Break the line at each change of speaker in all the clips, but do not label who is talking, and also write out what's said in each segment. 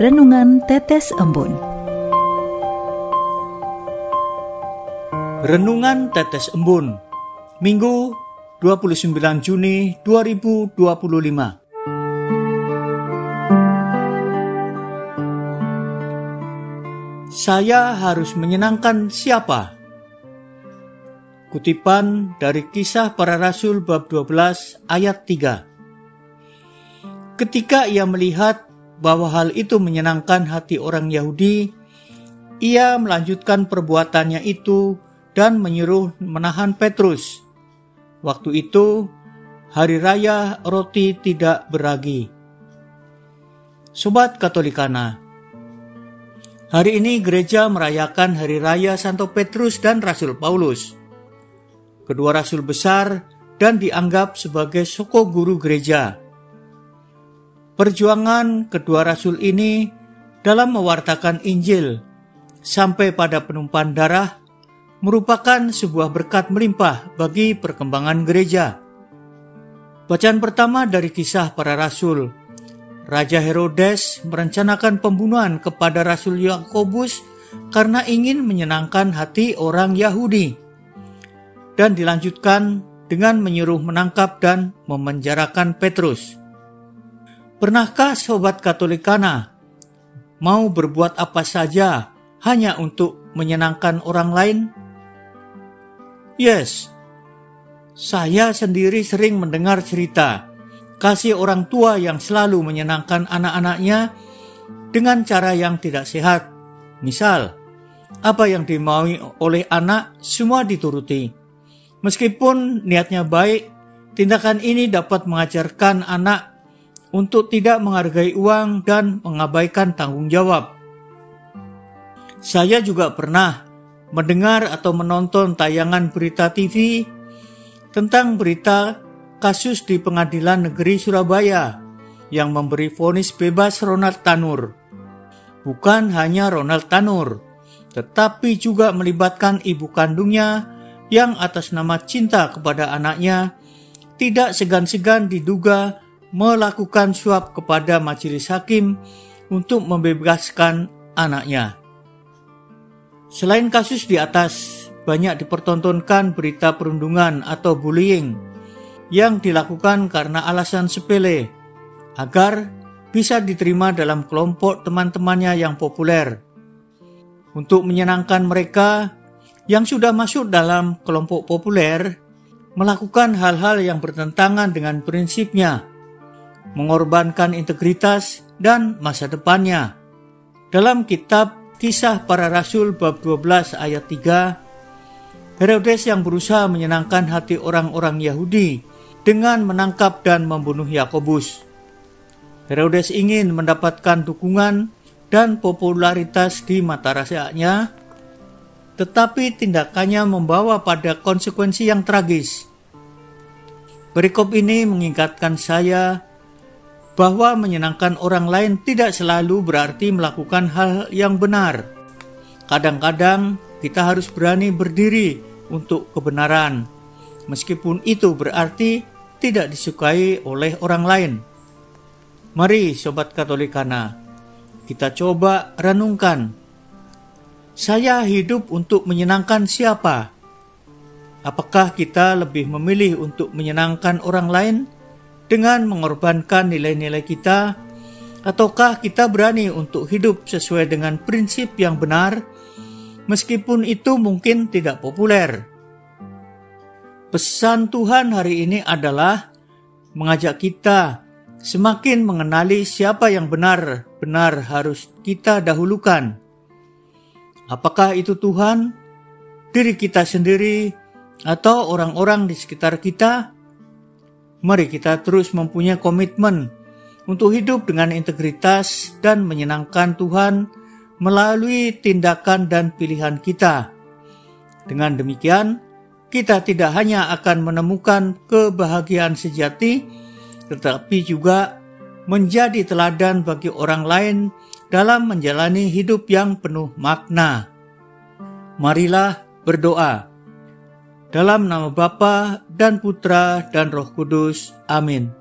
Renungan Tetes Embun.
Renungan Tetes Embun, Minggu 29 Juni 2025. Saya harus menyenangkan siapa? Kutipan dari Kisah Para Rasul bab 12 ayat 3. Ketika ia melihat bahwa hal itu menyenangkan hati orang Yahudi, ia melanjutkan perbuatannya itu dan menyuruh menahan Petrus. Waktu itu, hari raya roti tidak beragi. Sobat Katolikana, hari ini gereja merayakan hari raya Santo Petrus dan Rasul Paulus, kedua rasul besar dan dianggap sebagai soko guru gereja. Perjuangan kedua rasul ini dalam mewartakan Injil sampai pada penumpahan darah merupakan sebuah berkat melimpah bagi perkembangan gereja. Bacaan pertama dari Kisah Para Rasul. Raja Herodes merencanakan pembunuhan kepada Rasul Yakobus karena ingin menyenangkan hati orang Yahudi, dan dilanjutkan dengan menyuruh menangkap dan memenjarakan Petrus. Pernahkah Sobat Katolikana mau berbuat apa saja hanya untuk menyenangkan orang lain? Yes, saya sendiri sering mendengar cerita kasih orang tua yang selalu menyenangkan anak-anaknya dengan cara yang tidak sehat. Misal, apa yang dimaui oleh anak semua dituruti. Meskipun niatnya baik, tindakan ini dapat mengajarkan anak untuk tidak menghargai uang dan mengabaikan tanggung jawab. Saya juga pernah mendengar atau menonton tayangan berita TV tentang berita kasus di Pengadilan Negeri Surabaya yang memberi vonis bebas Ronald Tanur. Bukan hanya Ronald Tanur, tetapi juga melibatkan ibu kandungnya yang atas nama cinta kepada anaknya tidak segan-segan diduga melakukan suap kepada majelis hakim untuk membebaskan anaknya. Selain kasus di atas, banyak dipertontonkan berita perundungan atau bullying yang dilakukan karena alasan sepele, agar bisa diterima dalam kelompok teman-temannya yang populer. Untuk menyenangkan mereka yang sudah masuk dalam kelompok populer, melakukan hal-hal yang bertentangan dengan prinsipnya, mengorbankan integritas dan masa depannya. Dalam kitab Kisah Para Rasul bab 12 ayat 3, Herodes yang berusaha menyenangkan hati orang-orang Yahudi dengan menangkap dan membunuh Yakobus. Herodes ingin mendapatkan dukungan dan popularitas di mata rakyatnya, tetapi tindakannya membawa pada konsekuensi yang tragis. Perikop ini mengingatkan saya bahwa menyenangkan orang lain tidak selalu berarti melakukan hal yang benar. Kadang-kadang kita harus berani berdiri untuk kebenaran, meskipun itu berarti tidak disukai oleh orang lain. Mari Sobat Katolikana, kita coba renungkan. Saya hidup untuk menyenangkan siapa? Apakah kita lebih memilih untuk menyenangkan orang lain dengan mengorbankan nilai-nilai kita, ataukah kita berani untuk hidup sesuai dengan prinsip yang benar, meskipun itu mungkin tidak populer? Pesan Tuhan hari ini adalah mengajak kita semakin mengenali siapa yang benar-benar harus kita dahulukan. Apakah itu Tuhan, diri kita sendiri, atau orang-orang di sekitar kita? Mari kita terus mempunyai komitmen untuk hidup dengan integritas dan menyenangkan Tuhan melalui tindakan dan pilihan kita. Dengan demikian, kita tidak hanya akan menemukan kebahagiaan sejati, tetapi juga menjadi teladan bagi orang lain dalam menjalani hidup yang penuh makna. Marilah berdoa. Dalam nama Bapa dan Putra dan Roh Kudus. Amin.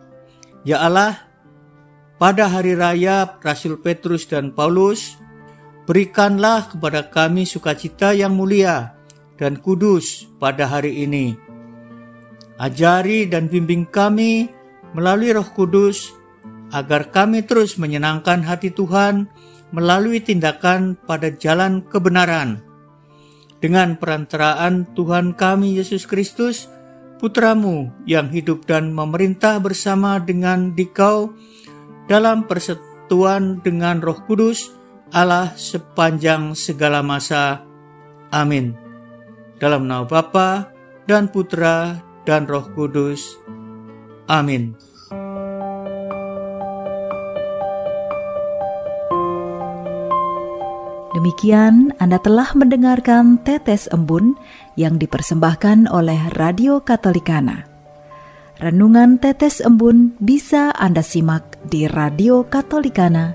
Ya Allah, pada hari raya Rasul Petrus dan Paulus, berikanlah kepada kami sukacita yang mulia dan kudus pada hari ini. Ajari dan bimbing kami melalui Roh Kudus, agar kami terus menyenangkan hati Tuhan melalui tindakan pada jalan kebenaran. Dengan perantaraan Tuhan kami Yesus Kristus, Putra-Mu yang hidup dan memerintah bersama dengan Dikau dalam persatuan dengan Roh Kudus, Allah sepanjang segala masa. Amin. Dalam nama Bapa dan Putra dan Roh Kudus. Amin.
Demikian Anda telah mendengarkan Tetes Embun yang dipersembahkan oleh Radio Katolikana. Renungan Tetes Embun bisa Anda simak di Radio Katolikana,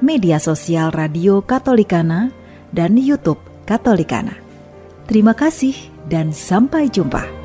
media sosial Radio Katolikana, dan YouTube Katolikana. Terima kasih dan sampai jumpa.